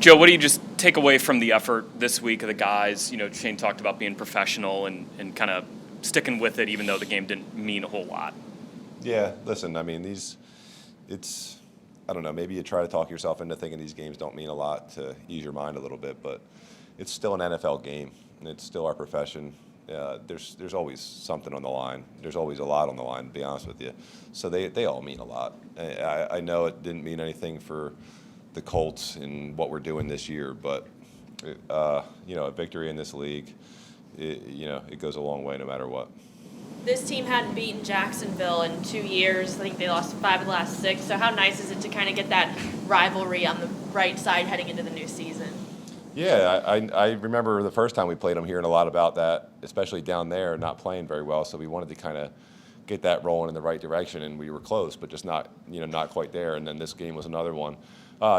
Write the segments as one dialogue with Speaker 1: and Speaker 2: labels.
Speaker 1: Joe, what do you just take away from the effort this week of the guys? Shane talked about being professional and kind of sticking with it, even though the game didn't mean a whole lot.
Speaker 2: Yeah, listen, I mean, I don't know, maybe you try to talk yourself into thinking these games don't mean a lot to ease your mind a little bit, but it's still an NFL game, and it's still our profession. There's always something on the line. There's always a lot on the line, to be honest with you. So they all mean a lot. I know it didn't mean anything for the Colts and what we're doing this year, but a victory in this league, it goes a long way no matter what.
Speaker 3: This team hadn't beaten Jacksonville in 2 years. I think they lost 5 of the last 6. So how nice is it to kind of get that rivalry on the right side heading into the new season?
Speaker 2: Yeah, I remember the first time we played them, hearing a lot about that, especially down there, not playing very well. So we wanted to kind of get that rolling in the right direction, and we were close, but just not quite there. And then this game was another one.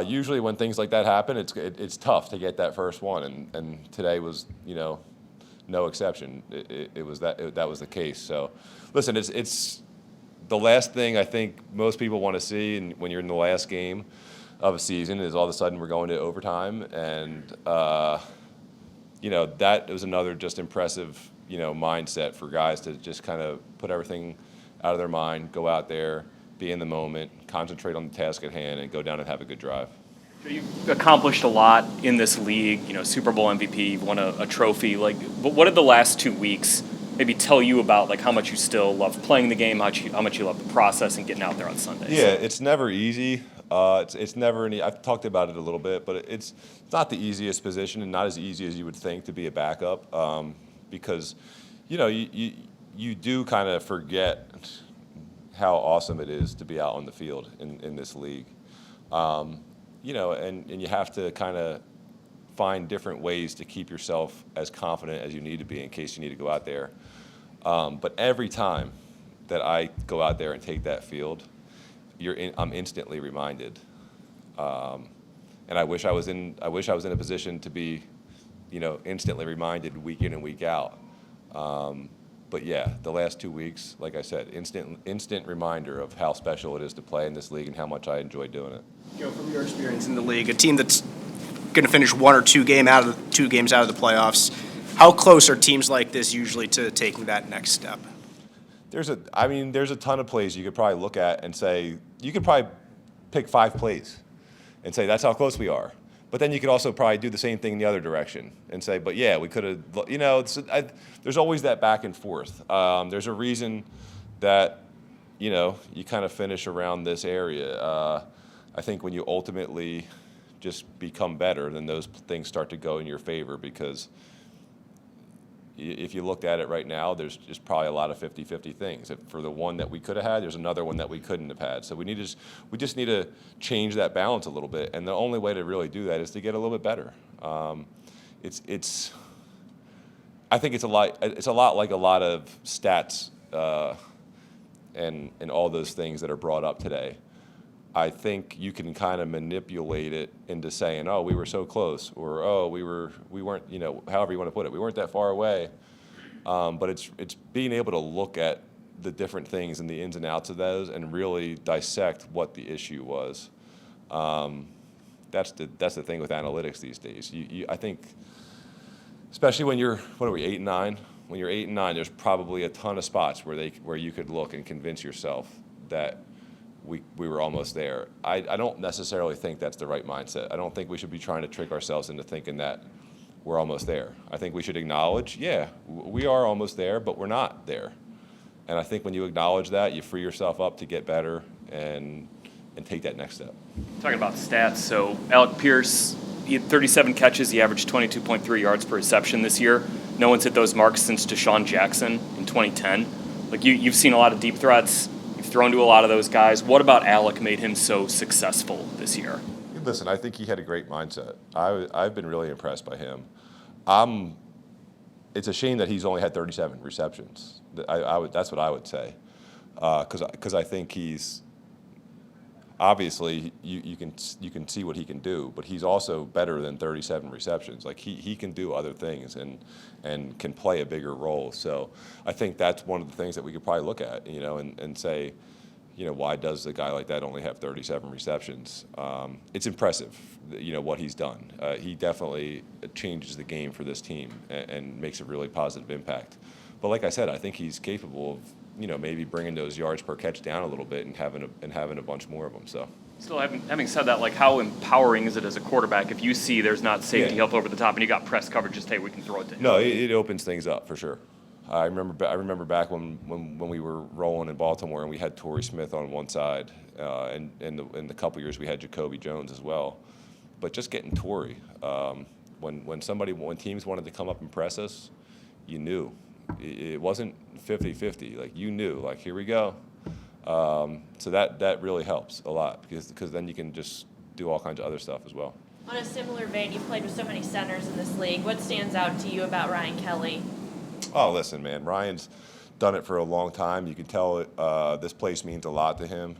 Speaker 2: Usually when things like that happen, it's tough to get that first one, and today was no exception. It was that was the case. So, listen, it's the last thing I think most people want to see, and when you're in the last game of a season, is all of a sudden we're going to overtime, and that was another just impressive mindset for guys to just kind of put everything out of their mind, go out there, be in the moment, concentrate on the task at hand, and go down and have a good drive.
Speaker 1: You've accomplished a lot in this league, Super Bowl MVP, you've won a trophy. But what did the last 2 weeks maybe tell you about how much you still love playing the game, how much you love the process and getting out there on Sundays?
Speaker 2: Yeah, it's never easy. It's never any. I've talked about it a little bit, but it's not the easiest position, and not as easy as you would think to be a backup, because you do kind of forget how awesome it is to be out on the field in this league. And you have to kind of find different ways to keep yourself as confident as you need to be in case you need to go out there. But every time that I go out there and take that field, I'm instantly reminded. And I wish I was in a position to be, instantly reminded week in and week out. But yeah, the last 2 weeks, like I said, instant reminder of how special it is to play in this league and how much I enjoy doing it.
Speaker 4: From your experience in the league, a team that's going to finish 1 or 2 games out of the playoffs, how close are teams like this usually to taking that next step?
Speaker 2: There's a ton of plays you could probably look at and say, you could probably pick 5 plays and say that's how close we are. But then you could also probably do the same thing in the other direction and say, but yeah, we could have, there's always that back and forth. There's a reason that, you kind of finish around this area. I think when you ultimately just become better, then those things start to go in your favor, because if you looked at it right now, there's just probably a lot of 50-50 things. For the one that we could have had, there's another one that we couldn't have had. So we just need to change that balance a little bit, and the only way to really do that is to get a little bit better. I think it's a lot like a lot of stats and all those things that are brought up today. I think you can kind of manipulate it into saying, oh, we were so close, or oh, we weren't, however you want to put it, we weren't that far away. But it's being able to look at the different things and the ins and outs of those and really dissect what the issue was. That's the thing with analytics these days. I think, especially when you're 8-9. When you're 8-9, there's probably a ton of spots where you could look and convince yourself that we were almost there. I don't necessarily think that's the right mindset. I don't think we should be trying to trick ourselves into thinking that we're almost there. I think we should acknowledge, yeah, we are almost there, but we're not there. And I think when you acknowledge that, you free yourself up to get better and take that next step.
Speaker 1: Talking about stats, so Alec Pierce, he had 37 catches. He averaged 22.3 yards per reception this year. No one's hit those marks since Deshaun Jackson in 2010. You've seen a lot of deep threats. You've thrown to a lot of those guys. What about Alec made him so successful this year?
Speaker 2: Listen, I think he had a great mindset. I've been really impressed by him. It's a shame that he's only had 37 receptions. That's what I would say, because I think he's obviously you can see what he can do, but he's also better than 37 receptions. He can do other things and can play a bigger role. So I think that's one of the things that we could probably look at, and say, why does a guy like that only have 37 receptions? It's impressive, what he's done. He definitely changes the game for this team and makes a really positive impact. But like I said, I think he's capable of, maybe bringing those yards per catch down a little bit and having a bunch more of them. So.
Speaker 1: Still, having said that, like, how empowering is it as a quarterback if you see there's not safety help over the top and you got press coverage, just, hey, we can throw it to him?
Speaker 2: No, it opens things up for sure. I remember back when we were rolling in Baltimore and we had Torrey Smith on one side, and in the couple years we had Jacoby Jones as well. But just getting Torrey, when teams wanted to come up and press us, you knew. It wasn't 50-50. Like, you knew, like, here we go. So that really helps a lot because then you can just do all kinds of other stuff as well.
Speaker 3: On a similar vein, you've played with so many centers in this league. What stands out to you about Ryan Kelly?
Speaker 2: Oh, listen, man, Ryan's done it for a long time. You can tell this place means a lot to him.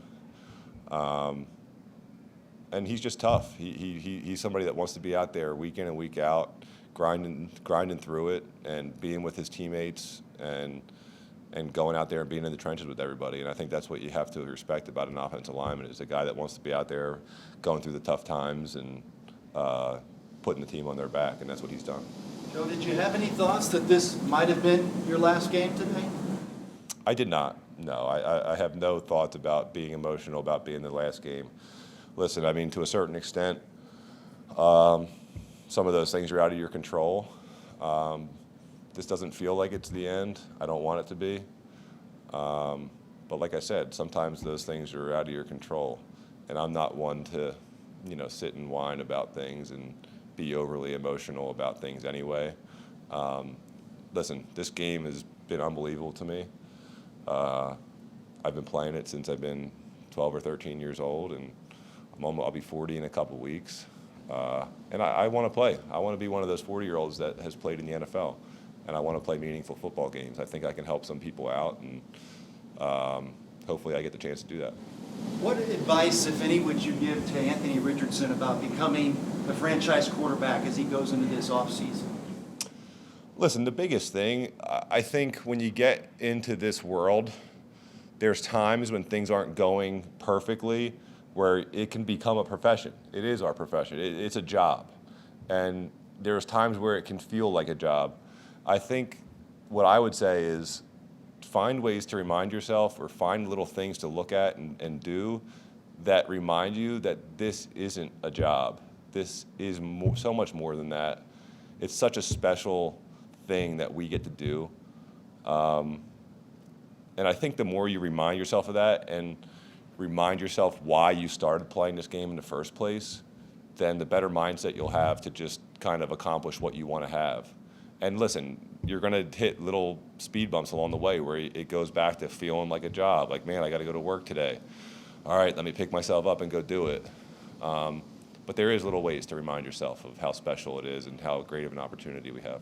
Speaker 2: And he's just tough. He's somebody that wants to be out there week in and week out, grinding through it and being with his teammates and going out there and being in the trenches with everybody. And I think that's what you have to respect about an offensive lineman is a guy that wants to be out there going through the tough times and putting the team on their back, and that's what he's done.
Speaker 5: Joe, did you have any thoughts that this might have been your last game today?
Speaker 2: I did not. No, I have no thoughts about being emotional about being the last game. Listen, I mean, to a certain extent, some of those things are out of your control. This doesn't feel like it's the end. I don't want it to be. But like I said, sometimes those things are out of your control. And I'm not one to, sit and whine about things and be overly emotional about things anyway. Listen, this game has been unbelievable to me. I've been playing it since I've been 12 or 13 years old, and I'll be 40 in a couple weeks. And I want to play. I want to be one of those 40-year-olds that has played in the NFL, and I want to play meaningful football games. I think I can help some people out, and hopefully I get the chance to do that.
Speaker 5: What advice, if any, would you give to Anthony Richardson about becoming the franchise quarterback as he goes into this offseason?
Speaker 2: Listen, the biggest thing, I think when you get into this world, there's times when things aren't going perfectly where it can become a profession. It is our profession. It's a job. And there's times where it can feel like a job. I think what I would say is find ways to remind yourself or find little things to look at and do that remind you that this isn't a job. This is so much more than that. It's such a special thing that we get to do. And I think the more you remind yourself of that and remind yourself why you started playing this game in the first place, then the better mindset you'll have to just kind of accomplish what you want to have. And listen, you're going to hit little speed bumps along the way where it goes back to feeling like a job. Like, man, I got to go to work today. All right, let me pick myself up and go do it. But there is little ways to remind yourself of how special it is and how great of an opportunity we have.